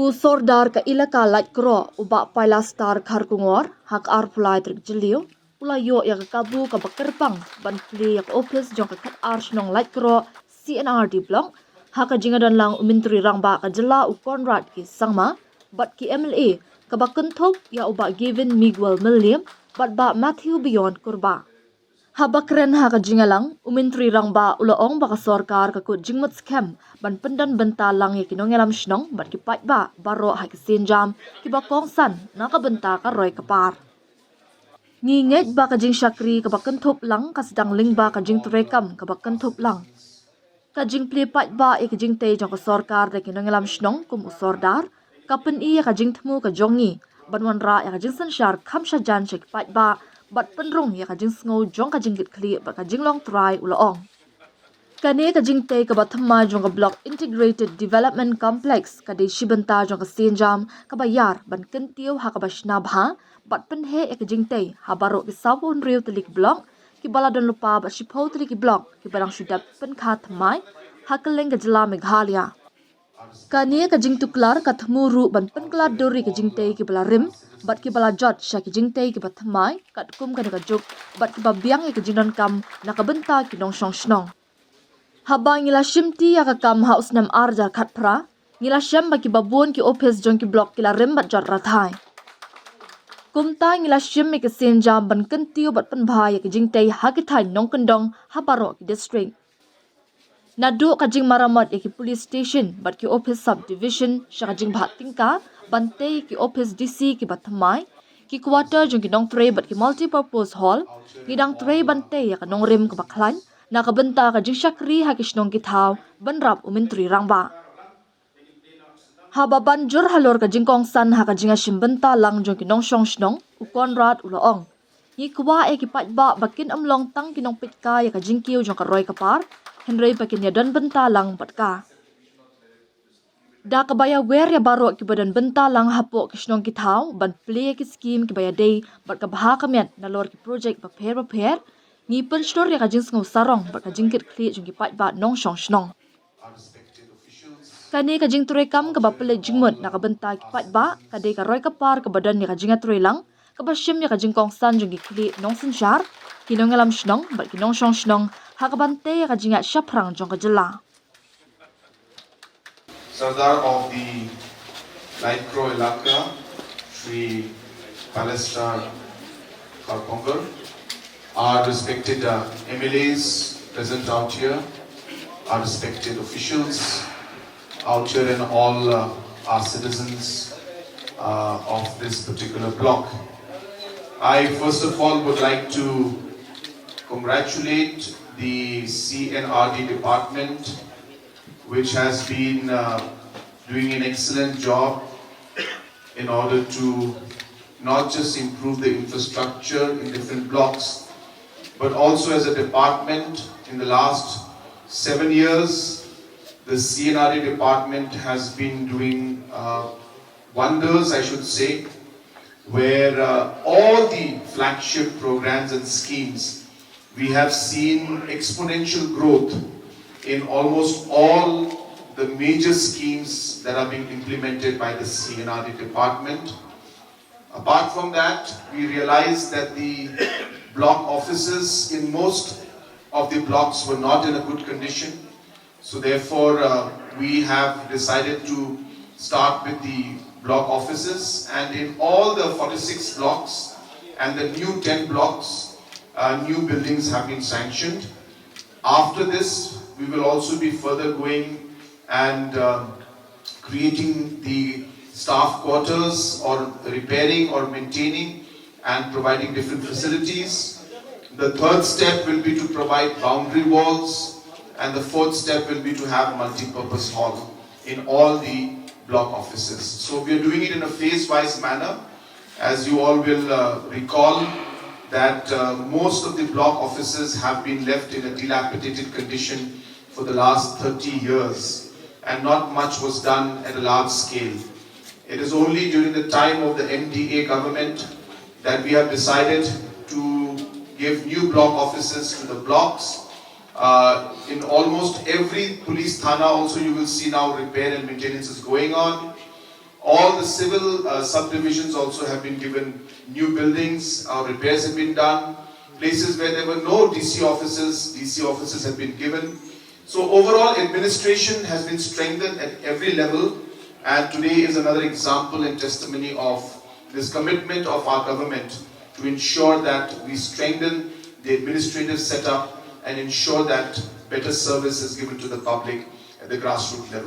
Sordar ka ilaka light kro uba paila star khar kungor hak ar pulai trik jeliu ulayo ya kabu ka bakerpang ban pli ya office jong ka kat ar snong light kro CNRD block hak jingadan lang umintri rangba ka jela u Conrad ki sangma bat ki MLA ka bakenthop ya uba given Miguel William bat ba Matthew Beyond kurba Habakren ha ka jingalang umintri rangba ulaong baka sorkar ka ku jingmat scam ban pendan benta lang ya kinongelam shnong bat ki pat ba baro ha ki sinjam ki ba kong san na ka benta ka roy ka par nginget ba ka jing shakri ka bakan thop lang ka sedang ling ba ka jing turekam ka bakan thop lang ka jing pli pat ba e ka jing te jong ka sorkar da kinongelam shnong kum usordar ka pen i ka jing thmu ka jongi banwan ra ya ka jing sanshar khamsha jan chek pat ba bat penrong ya ka jing sngo jong ka jing git kli ba ka jing long try ulaong kane ka jing te ka bathma jong ka block integrated development complex ka de shibanta jong ka sinjam ka bayar ban kentiu ha ka bashna bha bat pen he ek jing te ha baro ki sabon real telik block ki baladon lupa ba shipho telik block ki barang shudap pen kha thmai ha kaleng ka jila meghalaya kane ka jing tuklar ka thmuru ban pen kla dori ka jing te ki bala rim bat ki bala jot sha ki jing te ki bathmai kat kum ka juk bat ki babiang ki jinon kam na ka benta ki nong shong shnong habang ngila shimti ya ka kam house nam arja khat phra ngila sham ba ki babon ki office jong ki block ki la rem bat jot rathai kumta ngila shim me ki sinjam ban kan tiu bat pan bhai ki jing te ha ki thai nong kandong ha baro ki district nadu ka jing maramat ki police station bat ki office subdivision sha jing bhat tingka bante ki office DC ki bathamai ki quarter jong ki nong tre bat ki multi purpose hall ngidang tre bante ya ka nong rem ka baklan na ka benta ka jing shakri ha ki shnong ki thaw banrap umintri rangba haba banjur halor ka jing kong san ha ka jinga shimbenta lang jong ki nong shong shnong u Conrad ulaong ni kwa e ki pat ba bakin amlong tang ki nong pitka ya ka jing kiu jong ka roy ka par henry pakin ya don benta lang patka da ka baya wer ya baro ki badan benta lang hapo ki shnong ki thaw ban play ki scheme ki baya day bat ka bha ka met na lor ki project ba pher ni pen store ya ka jing ngau sarong bat ka jing kit kli jong ki pat ba nong shong shnong kane ka jing ture kam ka ba pele jingmut na ka benta ki pat ba ka de ka roy ka par ka badan ya ka jinga ture lang ka ba shim ya ka jing kong san jong ki kli nong sin shar ki nong alam shnong bat ki nong shong shnong ha ka bante ya ka jinga shaprang jong ka jela Sardar of the Light Crow Elaka, Shri Palestar Karpongar, our respected MLAs present out here, our respected officials out here and all our citizens of this particular block. I first of all would like to congratulate the CNRD department, which has been doing an excellent job in order to not just improve the infrastructure in different blocks, but also as a department in the last 7 years, the CNRD department has been doing wonders, I should say, where all the flagship programs and schemes, we have seen exponential growth in almost all the major schemes that are being implemented by the CNRD department. Apart from that, we realized that the block offices in most of the blocks were not in a good condition. So therefore, we have decided to start with the block offices, and in all the 46 blocks and the new 10 blocks, new buildings have been sanctioned. After this, we will also be further going and creating the staff quarters or repairing or maintaining and providing different facilities. The third step will be to provide boundary walls, and the fourth step will be to have multi-purpose hall in all the block offices. So we are doing it in a phase-wise manner. As you all will recall, that most of the block offices have been left in a dilapidated condition for the last 30 years, and not much was done at a large scale. It is only during the time of the MDA government that we have decided to give new block offices to the blocks. In almost every police thana also you will see now repair and maintenance is going on. All the civil subdivisions also have been given new buildings, repairs have been done. Places where there were no DC offices have been given. So overall administration has been strengthened at every level, and today is another example and testimony of this commitment of our government to ensure that we strengthen the administrative setup and ensure that better service is given to the public at the grassroots level.